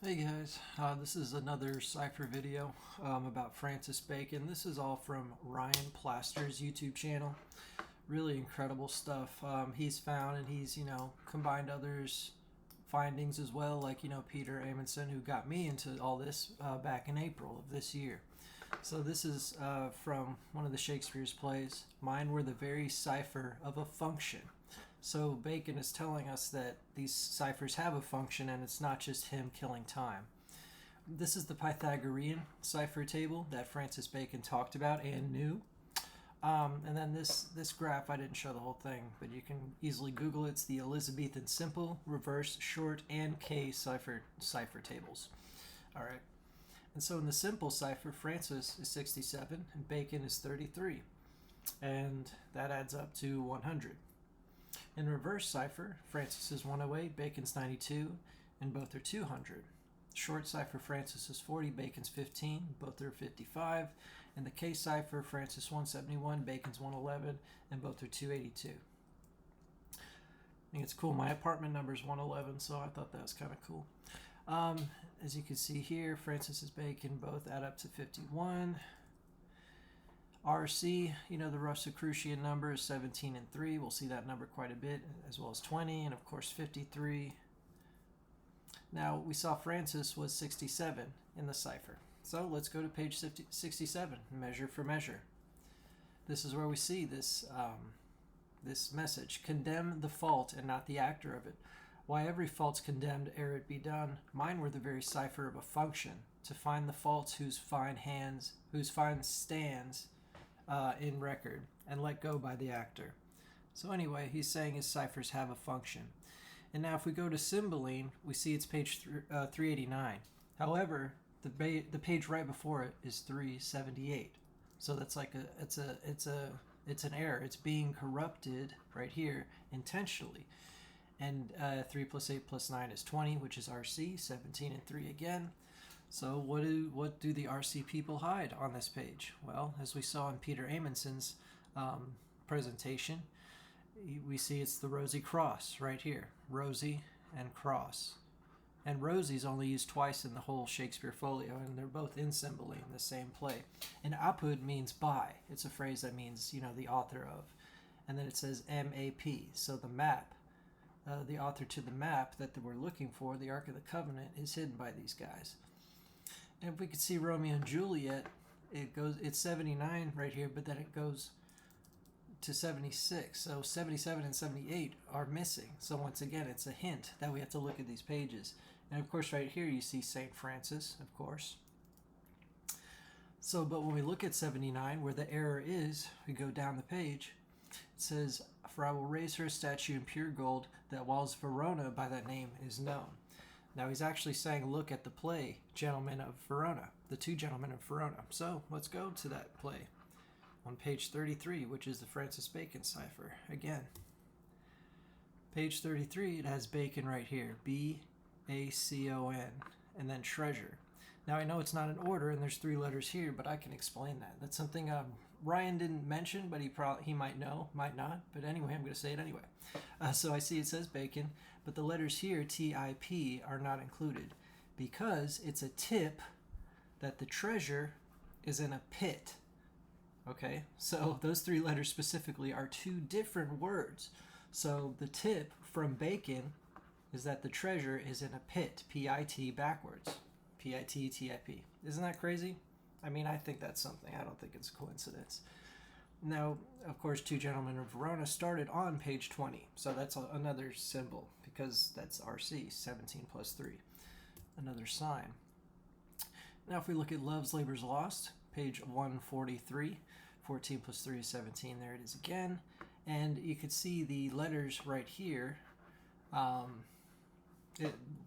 Hey guys, this is another Cypher video about Francis Bacon. This is all from Ryan Plaster's YouTube channel. Really incredible stuff he's found, and he's, combined others' findings as well, like, Peter Amundsen, who got me into all this back in April of this year. So this is from one of the Shakespeare's plays. Mine were the very cipher of a function. So Bacon is telling us that these ciphers have a function, and it's not just him killing time. This is the Pythagorean cipher table that Francis Bacon talked about and knew. And then this graph, I didn't show the whole thing, but you can easily Google it. It's the Elizabethan simple, reverse, short, and K cipher tables. All right. And so in the simple cipher, Francis is 67 and Bacon is 33. And that adds up to 100. In reverse cipher, Francis is 108, Bacon's 92, and both are 200. Short cipher, Francis is 40, Bacon's 15, both are 55. And the K cipher, Francis 171, Bacon's 111, and both are 282. I think it's cool. My apartment number is 111, so I thought that was kind of cool. As you can see here, Francis and Bacon both add up to 51. RC, the Rosicrucian number is 17 and 3. We'll see that number quite a bit, as well as 20, and of course 53. Now, we saw Francis was 67 in the cipher. So let's go to page 67, measure for measure. This is where we see this message. Condemn the fault and not the actor of it. Why every fault's condemned ere it be done. Mine were the very cipher of a function, to find the faults whose fine stands in record and let go by the actor. So anyway, he's saying his ciphers have a function. And now if we go to Cymbeline, we see it's page 389. However, the page right before it is 378. So that's like it's an error. It's being corrupted right here intentionally. And 3 plus 8 plus 9 is 20, which is RC. 17 and 3 again. So what do the RC people hide on this page? Well, as we saw in Peter Amundsen's presentation, we see it's the rosy cross right here. Rosy and cross. And rosy's only used twice in the whole Shakespeare folio, and they're both in Cymbeline, the same play. And apud means by. It's a phrase that means, the author of. And then it says M-A-P. So the map, the author to the map that we're looking for, the Ark of the Covenant, is hidden by these guys. And if we could see Romeo and Juliet, it's 79 right here, but then it goes to 76. So 77 and 78 are missing. So once again, it's a hint that we have to look at these pages. And of course, right here you see St. Francis, of course. So, but when we look at 79, where the error is, we go down the page. It says, "For I will raise her a statue in pure gold, that whiles Verona by that name is known." Now he's actually saying, look at the play, Gentlemen of Verona, the two gentlemen of Verona. So let's go to that play on page 33, which is the Francis Bacon cipher. Again, page 33, it has Bacon right here, B-A-C-O-N, and then treasure. Now I know it's not in order, and there's 3 letters here, but I can explain that. That's something Ryan didn't mention, but he might know, might not. But anyway, I'm going to say it anyway. So I see it says Bacon, but the letters here, T-I-P, are not included because it's a tip that the treasure is in a pit. Okay, so those 3 letters specifically are 2 different words. So the tip from Bacon is that the treasure is in a pit, P-I-T backwards, P-I-T-T-I-P. Isn't that crazy? I mean, I think that's something. I don't think it's a coincidence. Now, of course, Two Gentlemen of Verona started on page 20. So that's another symbol because that's RC, 17 plus 3. Another sign. Now, if we look at Love's Labor's Lost, page 143, 14 plus 3 is 17. There it is again. And you could see the letters right here.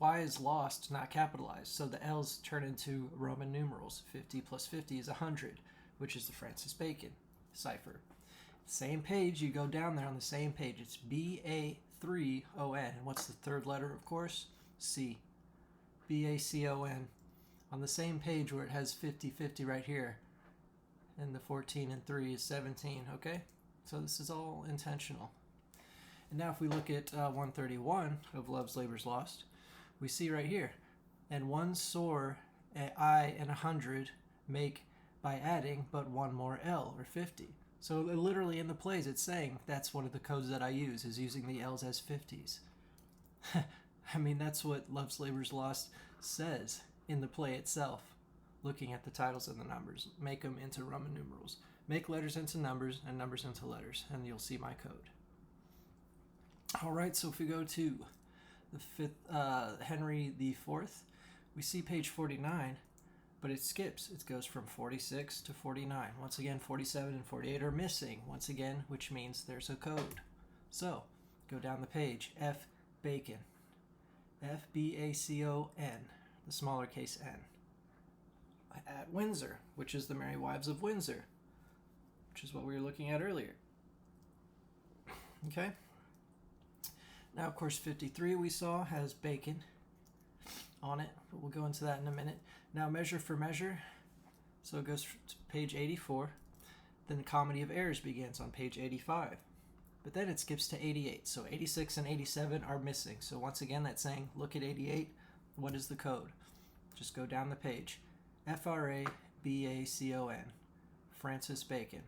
Y is lost, not capitalized. So the L's turn into Roman numerals. 50 plus 50 is 100, which is the Francis Bacon cipher. Same page, you go down there on the same page. It's B-A-3-O-N. And what's the 3rd letter, of course? C. B-A-C-O-N. On the same page where it has 50-50 right here. And the 14 and 3 is 17, okay? So this is all intentional. And now if we look at 131 of Love's Labor's Lost, we see right here, and one soar I and 100 make by adding but one more L, or 50. So literally in the plays it's saying that's one of the codes that I use, is using the L's as 50s. I mean, that's what Love's Labor's Lost says in the play itself. Looking at the titles and the numbers, make them into Roman numerals. Make letters into numbers and numbers into letters, and you'll see my code. All right, so if we go to the fifth, Henry IV, we see page 49, but it skips. It goes from 46 to 49. Once again, 47 and 48 are missing, once again, which means there's a code. So, go down the page. F. Bacon. F-B-A-C-O-N, the smaller case n. At Windsor, which is the Merry Wives of Windsor, which is what we were looking at earlier. Okay? Now, of course, 53 we saw has bacon on it, but we'll go into that in a minute. Now, measure for measure, so it goes to page 84. Then the Comedy of Errors begins on page 85. But then it skips to 88, so 86 and 87 are missing. So once again, that's saying, look at 88, what is the code? Just go down the page. F-R-A-B-A-C-O-N, Francis Bacon.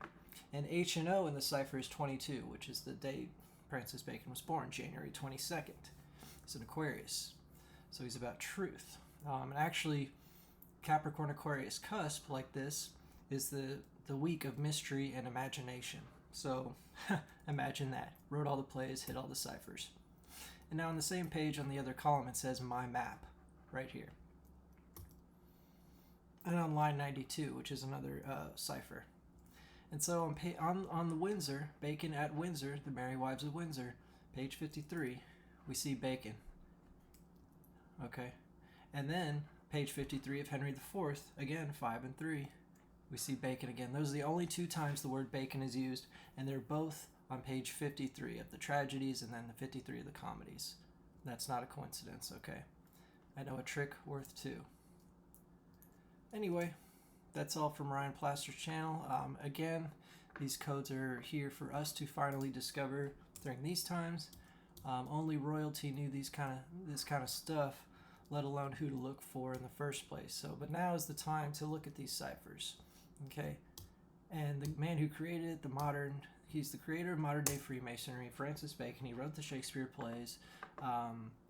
And H and O in the cipher is 22, which is the date Francis Bacon was born, January 22nd. He's an Aquarius, so he's about truth. And actually, Capricorn Aquarius cusp like this is the week of mystery and imagination. So imagine that. Wrote all the plays, hit all the ciphers. And now on the same page on the other column it says my map right here. And on line 92, which is another cipher. And so on the Windsor, Bacon at Windsor, the Merry Wives of Windsor, page 53, we see Bacon. Okay. And then page 53 of Henry IV, again, 5 and 3, we see bacon again. Those are the only two times the word bacon is used, and they're both on page 53 of the tragedies and then the 53 of the comedies. That's not a coincidence, okay? I know a trick worth two. Anyway, that's all from Ryan Plaster's channel. Again, these codes are here for us to finally discover during these times. Only royalty knew this kind of stuff, let alone who to look for in the first place. So, but now is the time to look at these ciphers, okay? And the man who created it, he's the creator of modern day Freemasonry, Francis Bacon. He wrote the Shakespeare plays.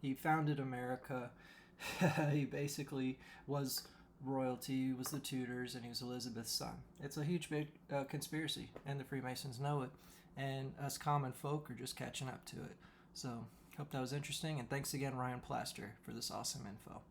He founded America. He basically was royalty, was the Tudors, and he was Elizabeth's son. It's a huge big conspiracy, and the Freemasons know it, and us common folk are just catching up to it. So, hope that was interesting, and thanks again, Ryan Plaster, for this awesome info.